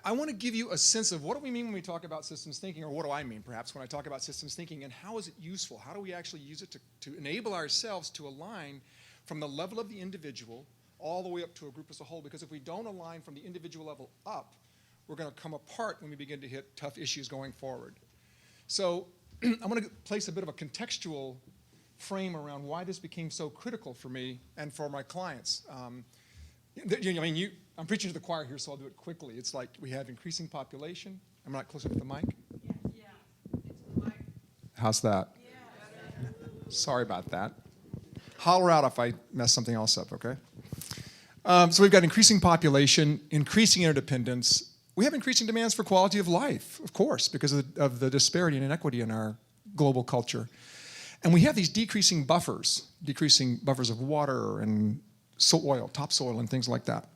I want to give you a sense of what do we mean when we talk about systems thinking, or what do I mean perhaps when I talk about systems thinking, and how is it useful? How do we actually use it to enable ourselves to align from the level of the individual all the way up to a group as a whole? Because if we don't align from the individual level up, we're going to come apart when we begin to hit tough issues going forward. So I'm going to place a bit of a contextual frame around why this became so critical for me and for my clients. I'm preaching to the choir here, so I'll do it quickly. It's like we have increasing population. I'm not closer to the mic. Yeah, it's the mic. How's that? Yeah. Sorry about that. Holler out if I mess something else up, okay? So we've got increasing population, increasing interdependence. We have increasing demands for quality of life, of course, because of the disparity and inequity in our global culture. And we have these decreasing buffers of water and soil, topsoil, and things like that.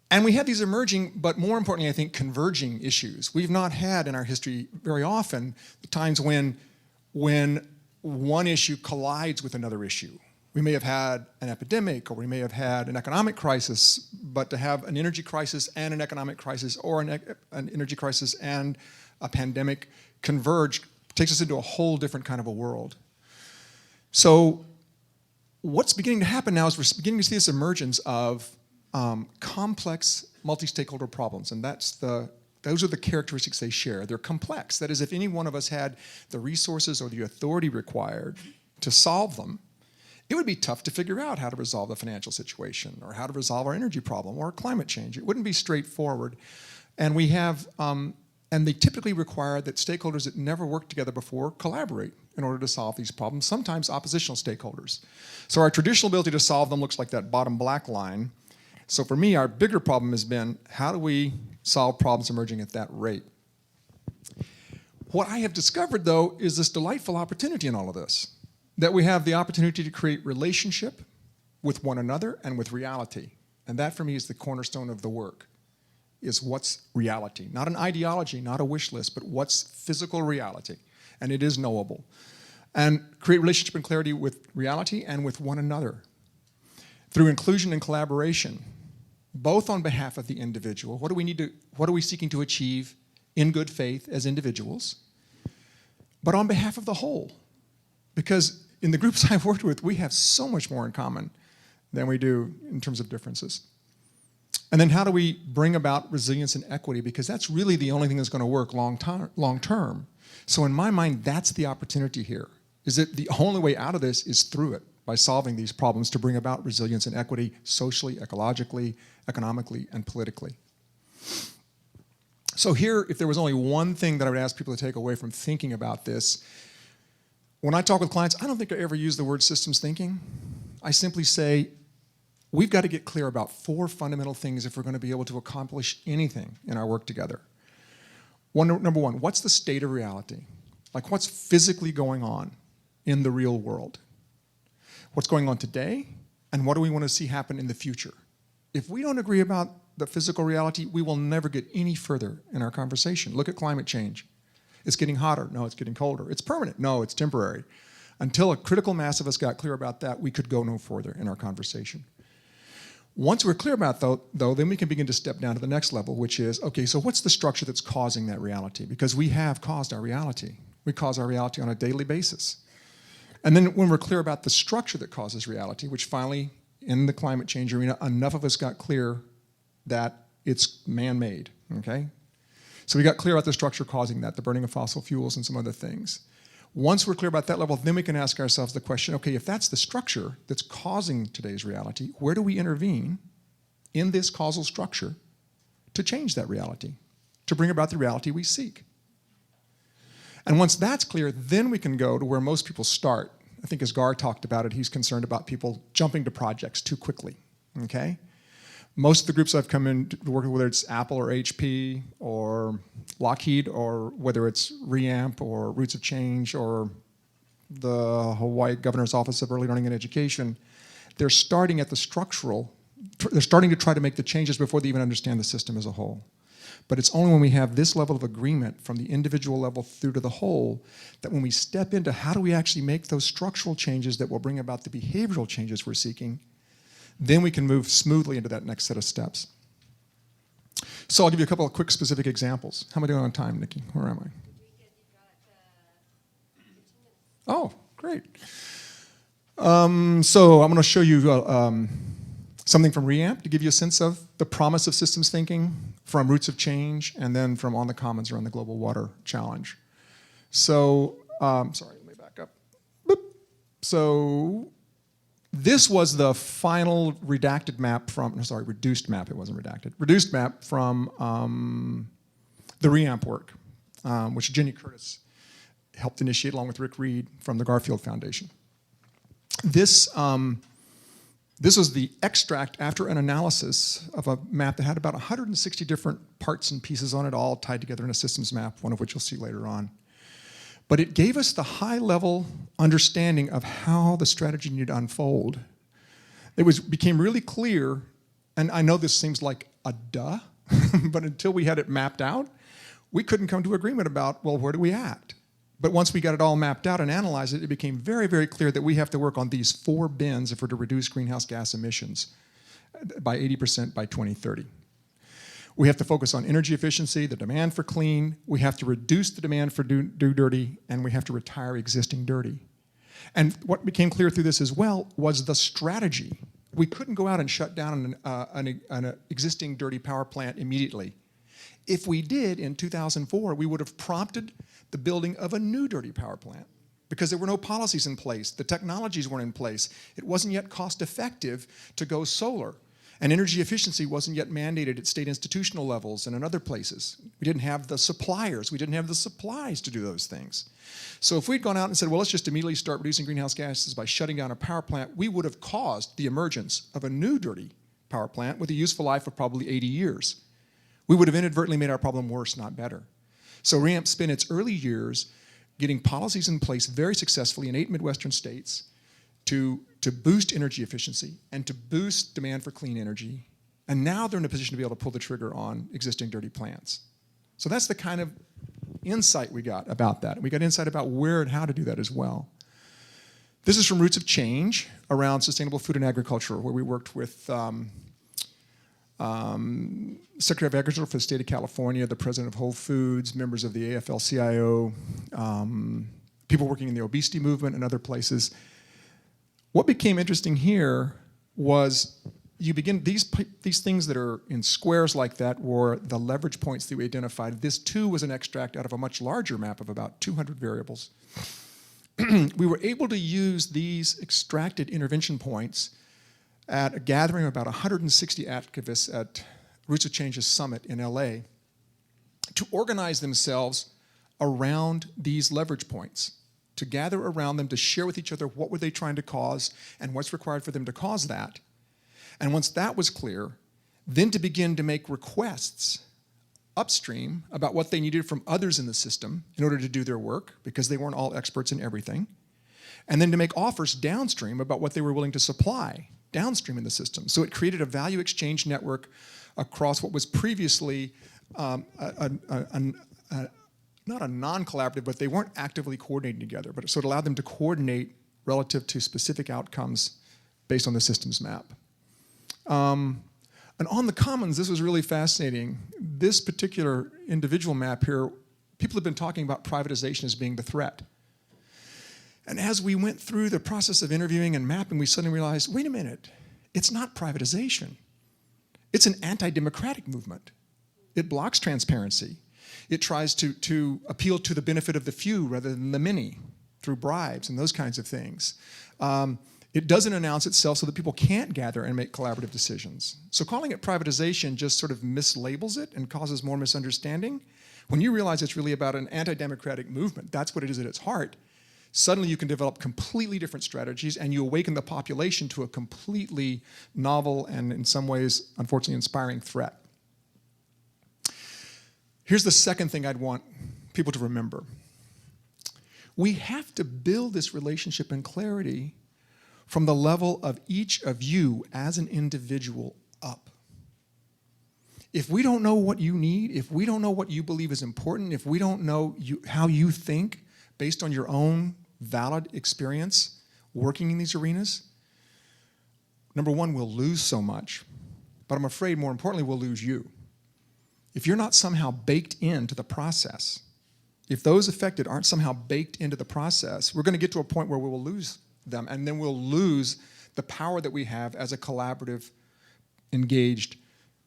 And we have these emerging, but more importantly, I think, converging issues. We've not had in our history very often the times when one issue collides with another issue. We may have had an epidemic, or we may have had an economic crisis, but to have an energy crisis and an economic crisis, or an energy crisis and a pandemic converge takes us into a whole different kind of a world. So what's beginning to happen now is we're beginning to see this emergence of complex multi-stakeholder problems, and those are the characteristics they share. They're complex. That is, if any one of us had the resources or the authority required to solve them, it would be tough to figure out how to resolve the financial situation, or how to resolve our energy problem, or climate change. It wouldn't be straightforward. And we have, and they typically require that stakeholders that never worked together before collaborate in order to solve these problems, sometimes oppositional stakeholders. So our traditional ability to solve them looks like that bottom black line. So for me, our bigger problem has been, how do we solve problems emerging at that rate? What I have discovered, though, is this delightful opportunity in all of this, that we have the opportunity to create relationship with one another and with reality. And that, for me, is the cornerstone of the work, is what's reality. Not an ideology, not a wish list, but what's physical reality. And it is knowable. And create relationship and clarity with reality and with one another through inclusion and collaboration, both on behalf of the individual. What are we seeking to achieve in good faith as individuals, but on behalf of the whole? Because in the groups I've worked with, we have so much more in common than we do in terms of differences. And then how do we bring about resilience and equity? Because that's really the only thing that's going to work long term. So in my mind, that's the opportunity here, is that the only way out of this is through it, by solving these problems to bring about resilience and equity socially, ecologically, economically, and politically. So here, if there was only one thing that I would ask people to take away from thinking about this, when I talk with clients, I don't think I ever use the word systems thinking. I simply say, we've got to get clear about 4 fundamental things if we're going to be able to accomplish anything in our work together. Number one, what's the state of reality? Like, what's physically going on in the real world? What's going on today, and what do we want to see happen in the future? If we don't agree about the physical reality, we will never get any further in our conversation. Look at climate change. It's getting hotter. No, it's getting colder. It's permanent. No, it's temporary. Until a critical mass of us got clear about that, we could go no further in our conversation. Once we're clear about that, though, then we can begin to step down to the next level, which is, okay, so what's the structure that's causing that reality? Because we have caused our reality. We cause our reality on a daily basis. And then when we're clear about the structure that causes reality, which finally, in the climate change arena, enough of us got clear that it's man-made, okay? So we got clear about the structure causing that, the burning of fossil fuels and some other things. Once we're clear about that level, then we can ask ourselves the question, okay, if that's the structure that's causing today's reality, where do we intervene in this causal structure to change that reality, to bring about the reality we seek? And once that's clear, then we can go to where most people start. I think as Gar talked about it, he's concerned about people jumping to projects too quickly, okay? Most of the groups I've come in to work with, whether it's Apple or HP or Lockheed, or whether it's REAMP or Roots of Change or the Hawaii Governor's Office of Early Learning and Education, they're starting at the structural, they're starting to try to make the changes before they even understand the system as a whole. But it's only when we have this level of agreement from the individual level through to the whole that when we step into how do we actually make those structural changes that will bring about the behavioral changes we're seeking, then we can move smoothly into that next set of steps. So I'll give you a couple of quick specific examples. How am I doing on time, Nikki? Where am I? Oh, great. So I'm going to show you something from REAMP to give you a sense of the promise of systems thinking, from Roots of Change, and then from On the Commons around the Global Water Challenge. So, sorry, let me back up. Boop. So this was the final redacted map from, sorry, reduced map, it wasn't redacted, reduced map from the REAMP work, which Jenny Curtis helped initiate along with Rick Reed from the Garfield Foundation. This was the extract after an analysis of a map that had about 160 different parts and pieces on it, all tied together in a systems map, one of which you'll see later on. But it gave us the high-level understanding of how the strategy needed to unfold. It became really clear, and I know this seems like a duh, but until we had it mapped out, we couldn't come to agreement about, well, where do we act? But once we got it all mapped out and analyzed it, it became very, very clear that we have to work on these 4 bins if we're to reduce greenhouse gas emissions by 80% by 2030. We have to focus on energy efficiency, the demand for clean, we have to reduce the demand for do dirty, and we have to retire existing dirty. And what became clear through this as well was the strategy. We couldn't go out and shut down an existing dirty power plant immediately. If we did in 2004, we would have prompted the building of a new dirty power plant because there were no policies in place, the technologies weren't in place, it wasn't yet cost effective to go solar, and energy efficiency wasn't yet mandated at state institutional levels and in other places. We didn't have the suppliers, we didn't have the supplies to do those things. So if we'd gone out and said, well, let's just immediately start reducing greenhouse gases by shutting down a power plant, we would have caused the emergence of a new dirty power plant with a useful life of probably 80 years. We would have inadvertently made our problem worse, not better. So REAMP spent its early years getting policies in place very successfully in 8 Midwestern states to boost energy efficiency and to boost demand for clean energy. And now they're in a position to be able to pull the trigger on existing dirty plants. So that's the kind of insight we got about that. We got insight about where and how to do that as well. This is from Roots of Change around sustainable food and agriculture, where we worked with Secretary of Agriculture for the state of California, the president of Whole Foods, members of the AFL-CIO, people working in the obesity movement and other places. What became interesting here was you begin, these things that are in squares like that were the leverage points that we identified. This too was an extract out of a much larger map of about 200 variables. We were able to use these extracted intervention points at a gathering of about 160 activists at Roots of Change's summit in LA to organize themselves around these leverage points, to gather around them, to share with each other what were they trying to cause and what's required for them to cause that. And once that was clear, then to begin to make requests upstream about what they needed from others in the system in order to do their work, because they weren't all experts in everything, and then to make offers downstream about what they were willing to supply downstream in the system. So it created a value exchange network across what was previously not a non-collaborative, but they weren't actively coordinating together. But so it allowed them to coordinate relative to specific outcomes based on the systems map. And on the commons, this was really fascinating. This particular individual map here, people have been talking about privatization as being the threat. And as we went through the process of interviewing and mapping, we suddenly realized, wait a minute, it's not privatization. It's an anti-democratic movement. It blocks transparency. It tries to appeal to the benefit of the few rather than the many through bribes and those kinds of things. It doesn't announce itself so that people can't gather and make collaborative decisions. So calling it privatization just sort of mislabels it and causes more misunderstanding. When you realize it's really about an anti-democratic movement, that's what it is at its heart, suddenly you can develop completely different strategies and you awaken the population to a completely novel and in some ways, unfortunately, inspiring threat. Here's the second thing I'd want people to remember. We have to build this relationship and clarity from the level of each of you as an individual up. If we don't know what you need, if we don't know what you believe is important, if we don't know how you think based on your own valid experience working in these arenas, number one, we'll lose so much, but I'm afraid more importantly, we'll lose you. if you're not somehow baked into the process, if those affected aren't somehow baked into the process, we're going to get to a point where we will lose them, and then we'll lose the power that we have as a collaborative, engaged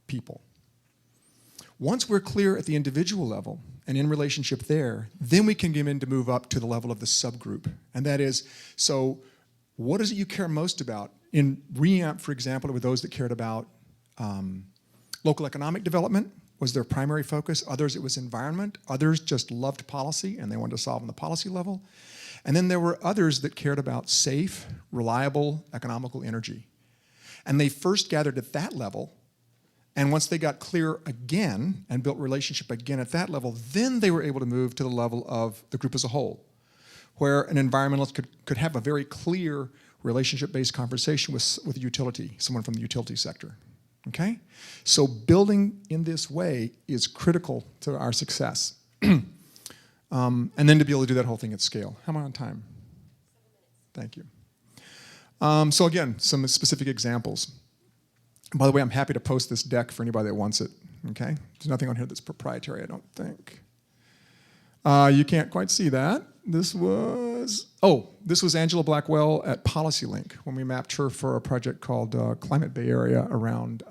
people. Once we're clear at the individual level and in relationship there, then we can begin to move up to the level of the subgroup. And that is, so what is it you care most about? In REAMP, for example, it were those that cared about local economic development was their primary focus. Others, it was environment. Others just loved policy and they wanted to solve on the policy level. And then there were others that cared about safe, reliable, economical energy. And they first gathered at that level, and once they got clear again and built relationship again at that level, then they were able to move to the level of the group as a whole, where an environmentalist could have a very clear relationship-based conversation with a utility, someone from the utility sector, okay? So building in this way is critical to our success. And then to be able to do that whole thing at scale. How am I on time? 7 minutes. Thank you. So again, some specific examples. By the way, I'm happy to post this deck for anybody that wants it, okay? There's nothing on here that's proprietary, I don't think. You can't quite see that. This was Angela Blackwell at PolicyLink when we mapped her for a project called Climate Bay Area around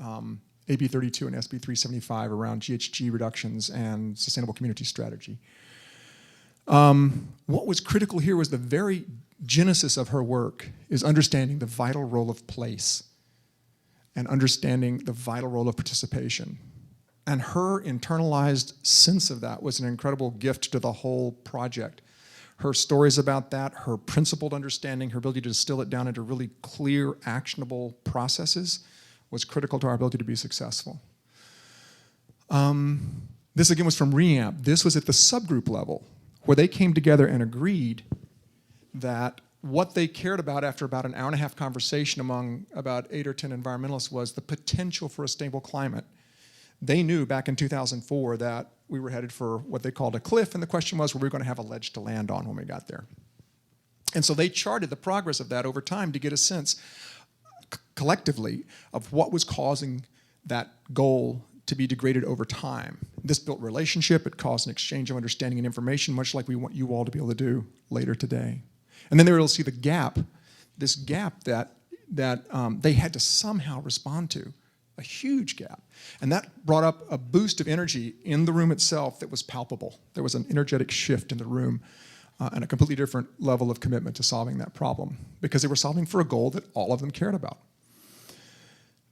AB 32 and SB 375 around GHG reductions and sustainable community strategy. What was critical here was the very genesis of her work is understanding the vital role of place and understanding the vital role of participation. And her internalized sense of that was an incredible gift to the whole project. Her stories about that, her principled understanding, her ability to distill it down into really clear, actionable processes was critical to our ability to be successful. This again was from REAMP. This was at the subgroup level, where they came together and agreed that what they cared about after about an hour-and-a-half conversation among about 8 or 10 environmentalists was the potential for a stable climate. They knew back in 2004 that we were headed for what they called a cliff, and the question was, were we going to have a ledge to land on when we got there? And so they charted the progress of that over time to get a sense collectively of what was causing that goal to be degraded over time. This built relationship, it caused an exchange of understanding and information, much like we want you all to be able to do later today. And then they were able to see the gap, this gap that they had to somehow respond to, a huge gap. And that brought up a boost of energy in the room itself that was palpable. There was an energetic shift in the room and a completely different level of commitment to solving that problem because they were solving for a goal that all of them cared about.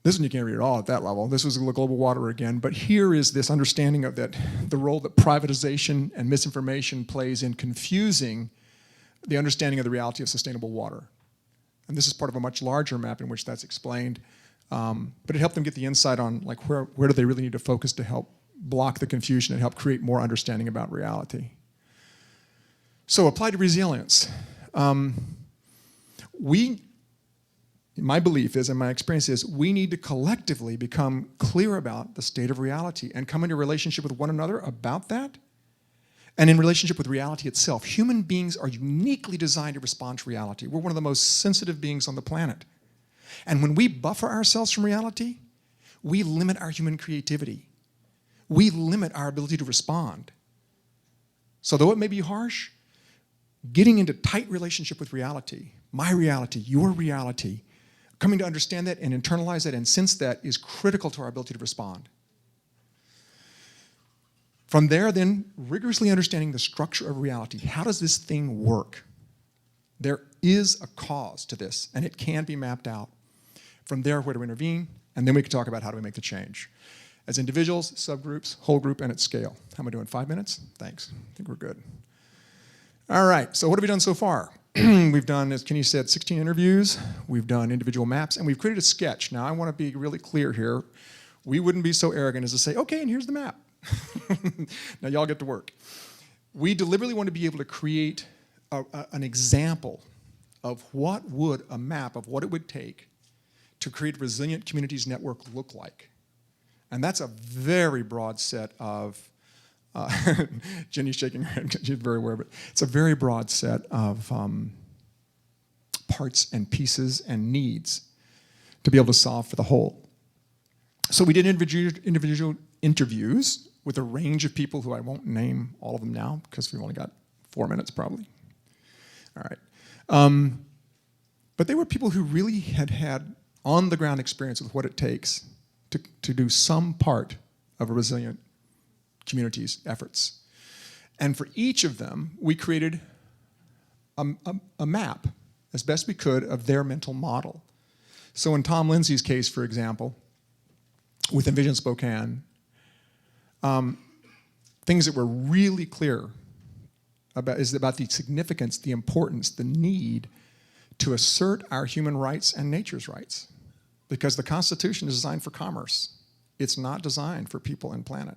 This one you can't read at all at that level. This was global water again, but here is this understanding of that the role that privatization and misinformation plays in confusing the understanding of the reality of sustainable water. And this is part of a much larger map in which that's explained, but it helped them get the insight on like where do they really need to focus to help block the confusion and help create more understanding about reality. So applied to resilience. My belief is, and my experience is, we need to collectively become clear about the state of reality and come into relationship with one another about that and in relationship with reality itself. Human beings are uniquely designed to respond to reality. We're one of the most sensitive beings on the planet. And when we buffer ourselves from reality, we limit our human creativity. We limit our ability to respond. So though it may be harsh, getting into tight relationship with reality, my reality, your reality, coming to understand that and internalize that and sense that is critical to our ability to respond. From there, then, rigorously understanding the structure of reality. How does this thing work? There is a cause to this, and it can be mapped out. From there, where do we intervene? And then we can talk about how do we make the change. As individuals, subgroups, whole group, and at scale. How am I doing, 5 minutes? Thanks, I think we're good. All right, so what have we done so far? We've done, as Kenny said, 16 interviews. We've done individual maps, and we've created a sketch. Now, I want to be really clear here. We wouldn't be so arrogant as to say, okay, and here's the map. Now, y'all get to work. We deliberately want to be able to create an example of what would a map of what it would take to create a resilient communities network look like. And that's a very broad set of Jenny's shaking her head, she's very aware of it. It's a very broad set of parts and pieces and needs to be able to solve for the whole. So we did individual interviews with a range of people who I won't name all of them now because we've only got 4 minutes probably. All right. But they were people who really had on-the-ground experience with what it takes to do some part of a resilient community's efforts. And for each of them, we created a map, as best we could, of their mental model. So in Tom Lindsay's case, for example, with Envision Spokane, things that were really clear about the significance, the importance, the need to assert our human rights and nature's rights. Because the Constitution is designed for commerce. It's not designed for people and planet.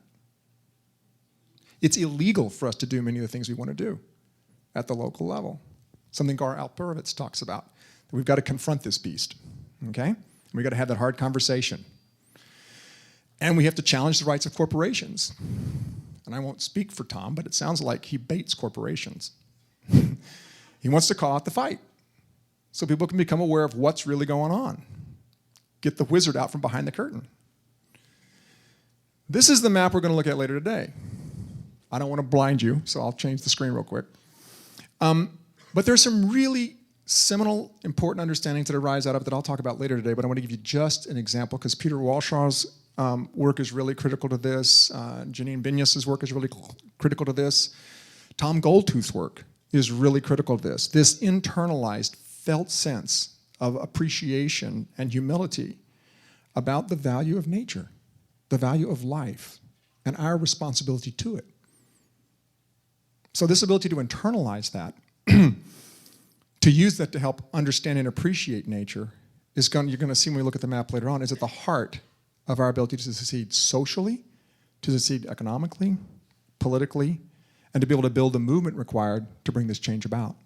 It's illegal for us to do many of the things we want to do at the local level. Something Gar Alperovitz talks about. That we've got to confront this beast, okay? And we've got to have that hard conversation. And we have to challenge the rights of corporations. And I won't speak for Tom, but it sounds like he baits corporations. He wants to call out the fight so people can become aware of what's really going on. Get the wizard out from behind the curtain. This is the map we're going to look at later today. I don't want to blind you, so I'll change the screen real quick. But there's some really seminal, important understandings that arise out of it that I'll talk about later today, but I want to give you just an example because Peter Walshaw's work is really critical to this. Janine Binyas's work is really critical to this. Tom Goldtooth's work is really critical to this. This internalized, felt sense of appreciation and humility about the value of nature, the value of life, and our responsibility to it. So this ability to internalize that, to use that to help understand and appreciate nature, you're going to see when we look at the map later on, is at the heart of our ability to succeed socially, to succeed economically, politically, and to be able to build the movement required to bring this change about.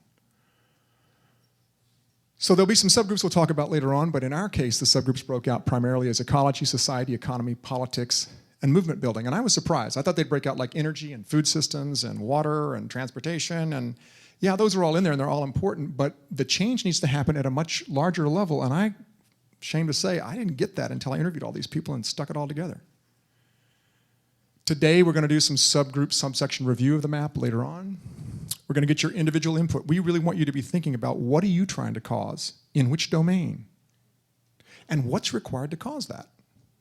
So there'll be some subgroups we'll talk about later on, but in our case, the subgroups broke out primarily as ecology, society, economy, politics, and movement building. And I was surprised. I thought they'd break out like energy and food systems and water and transportation. And yeah, those are all in there and they're all important, but the change needs to happen at a much larger level. And I'm ashamed to say, I didn't get that until I interviewed all these people and stuck it all together. Today, we're going to do some subgroup, subsection review of the map later on. We're going to get your individual input. We really want you to be thinking about what are you trying to cause, in which domain, and what's required to cause that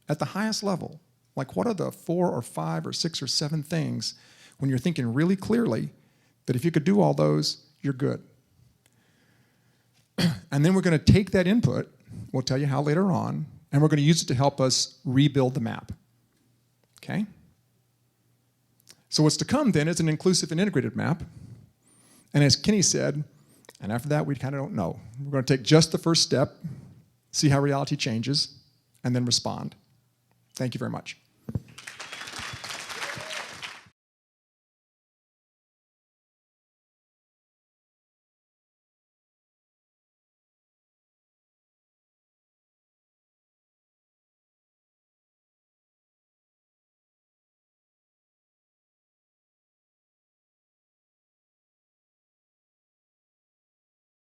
at the highest level. Like what are the 4 or 5 or 6 or 7 things when you're thinking really clearly that if you could do all those, you're good. And then we're going to take that input, we'll tell you how later on, and we're going to use it to help us rebuild the map. Okay? So what's to come then is an inclusive and integrated map. And as Kenny said, and after that we kind of don't know. We're going to take just the first step, see how reality changes, and then respond. Thank you very much.